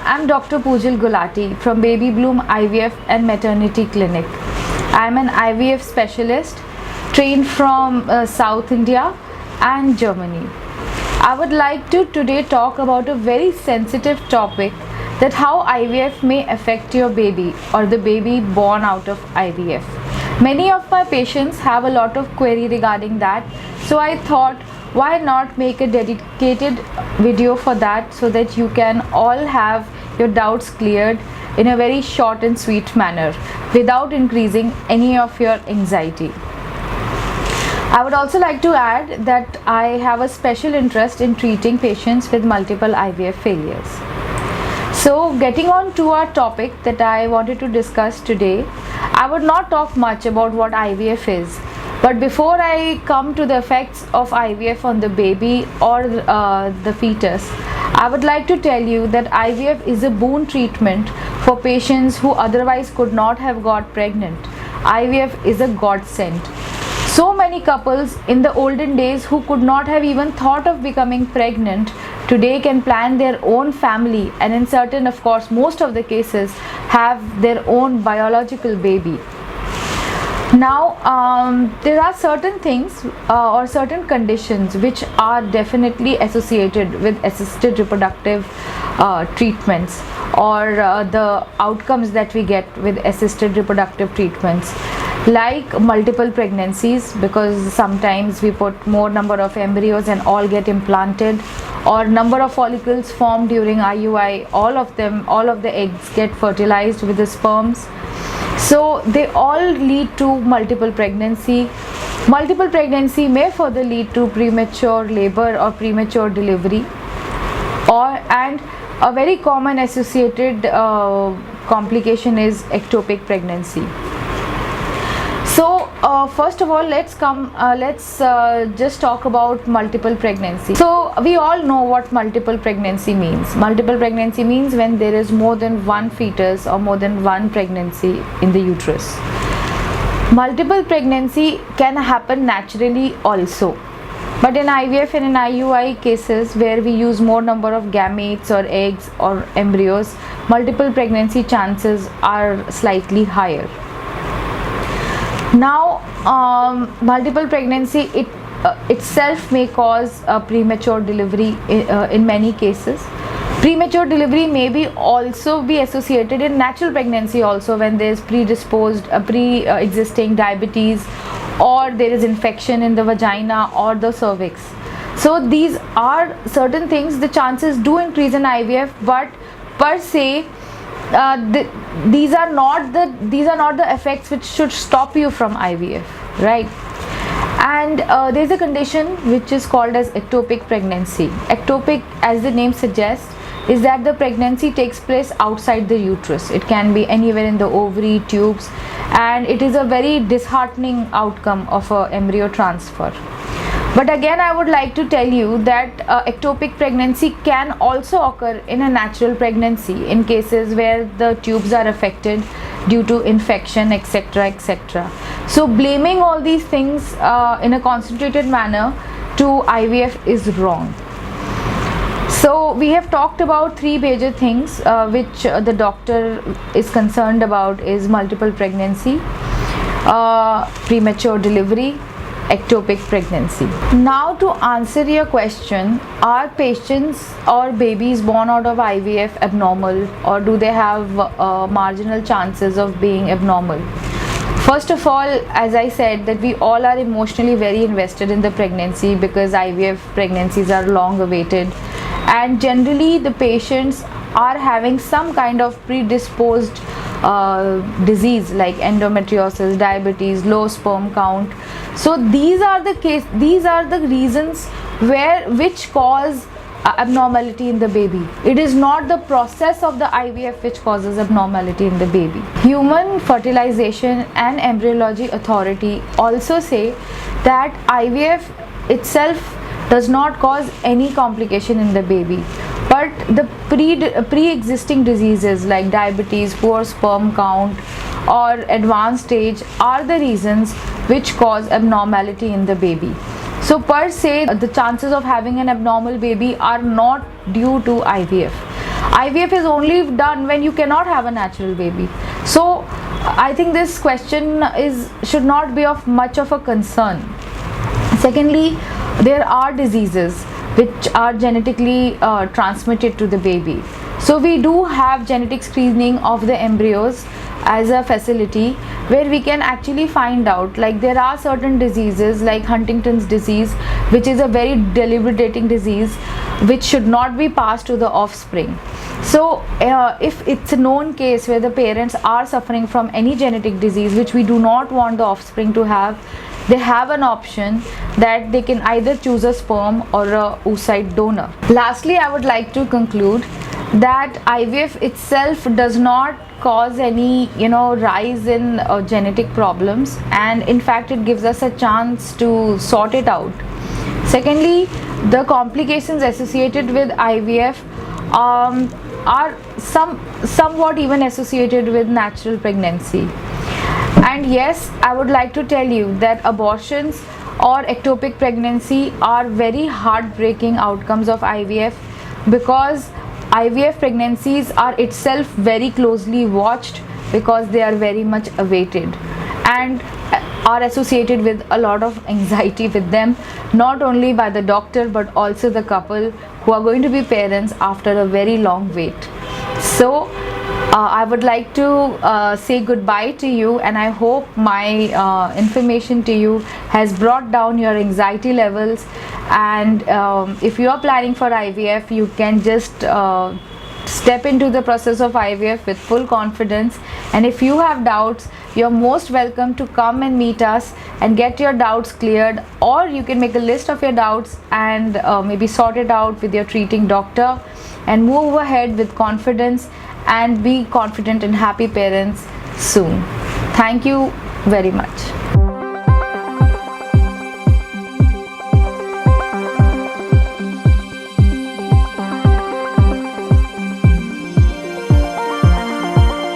I'm Dr. Pujal Gulati from Baby Bloom IVF and Maternity Clinic. I'm an IVF specialist trained from South India and Germany. I would like to today talk about a very sensitive topic, that how IVF may affect your baby or the baby born out of IVF. Many of my patients have a lot of query regarding that, so I thought, why not make a dedicated video for that, so that you can all have your doubts cleared in a very short and sweet manner without increasing any of your anxiety. I would also like to add that I have a special interest in treating patients with multiple IVF failures. So getting on to our topic that I wanted to discuss today, I would not talk much about what IVF is. But before I come to the effects of IVF on the baby or the fetus, I would like to tell you that IVF is a boon treatment for patients who otherwise could not have got pregnant. IVF is a godsend. So many couples in the olden days who could not have even thought of becoming pregnant today can plan their own family, and in certain, of course, most of the cases, have their own biological baby. Now, there are certain things or certain conditions which are definitely associated with assisted reproductive treatments, or the outcomes that we get with assisted reproductive treatments, like multiple pregnancies, because sometimes we put more number of embryos and all get implanted, or number of follicles formed during IUI, all of the eggs get fertilized with the sperms. So they all lead to multiple pregnancy. Multiple pregnancy may further lead to premature labor or premature delivery, and a very common associated complication is ectopic pregnancy. So first of all, let's just talk about multiple pregnancy. So we all know what multiple pregnancy means. Multiple pregnancy means when there is more than one fetus or more than one pregnancy in the uterus. Multiple pregnancy can happen naturally also, but in IVF and in IUI cases where we use more number of gametes or eggs or embryos, multiple pregnancy chances are slightly higher. Now, multiple pregnancy itself may cause a premature delivery in many cases. Premature delivery may also be associated in natural pregnancy also, when there is pre-existing diabetes, or there is infection in the vagina or the cervix. So these are certain things. The chances do increase in IVF, but per se, these are not the effects which should stop you from IVF, right? And there is a condition which is called as ectopic pregnancy. Ectopic, as the name suggests, is that the pregnancy takes place outside the uterus. It can be anywhere in the ovary, tubes, and it is a very disheartening outcome of an embryo transfer. But again, I would like to tell you that ectopic pregnancy can also occur in a natural pregnancy in cases where the tubes are affected due to infection, etc., etc. So blaming all these things in a concentrated manner to IVF is wrong. So we have talked about three major things which the doctor is concerned about: is multiple pregnancy, premature delivery, ectopic pregnancy. Now, to answer your question, are patients or babies born out of IVF abnormal, or do they have marginal chances of being abnormal? First of all, as I said, that we all are emotionally very invested in the pregnancy, because IVF pregnancies are long awaited, and generally the patients are having some kind of predisposed disease like endometriosis, diabetes, low sperm count. So these are the reasons which cause abnormality in the baby. It is not the process of the IVF which causes abnormality in the baby. Human Fertilization and Embryology Authority also say that IVF itself does not cause any complication in the baby, but the pre-existing diseases like diabetes, poor sperm count, or advanced stage are the reasons which cause abnormality in the baby. So per se, the chances of having an abnormal baby are not due to IVF. IVF is only done when you cannot have a natural baby. So I think this question should not be of much of a concern. Secondly, there are diseases which are genetically transmitted to the baby. So we do have genetic screening of the embryos as a facility where we can actually find out, like there are certain diseases like Huntington's disease, which is a very debilitating disease which should not be passed to the offspring. So if it's a known case where the parents are suffering from any genetic disease which we do not want the offspring to have, they have an option that they can either choose a sperm or a oocyte donor. Lastly, I would like to conclude that IVF itself does not cause any rise in genetic problems, and in fact it gives us a chance to sort it out. Secondly, the complications associated with IVF are somewhat even associated with natural pregnancy. And yes, I would like to tell you that abortions or ectopic pregnancy are very heartbreaking outcomes of IVF, because IVF pregnancies are itself very closely watched, because they are very much awaited and are associated with a lot of anxiety with them, not only by the doctor but also the couple who are going to be parents after a very long wait. So I would like to say goodbye to you, and I hope my information to you has brought down your anxiety levels. And if you are planning for IVF, you can just step into the process of IVF with full confidence. And if you have doubts, you're most welcome to come and meet us and get your doubts cleared, or you can make a list of your doubts and maybe sort it out with your treating doctor and move ahead with confidence and be confident and happy parents soon. Thank you very much.